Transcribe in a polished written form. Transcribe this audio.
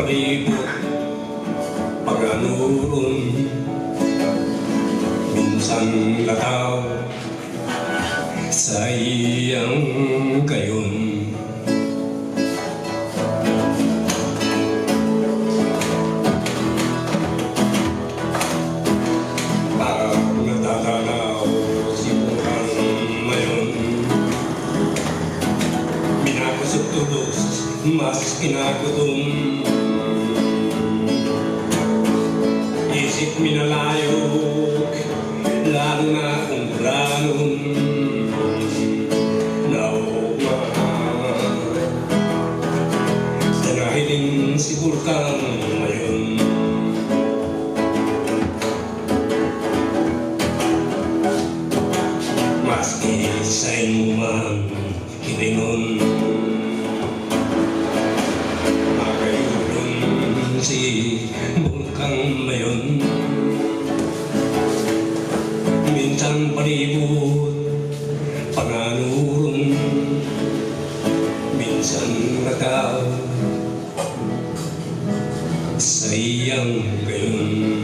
palibot pag-anuron, minsan lataw sa iyang gayon. Pag natatanaw si Burang ngayon, minakasot tulos mas kinagutom. Isip minalayok, lalo na kung planong nauumahan. Danahiling si Burkang ngayon, maski sa imo man hilingon, makayulong si Burkang ngayon. Minsan palibot pag-anuron, minsan lataw sa iyang gayon.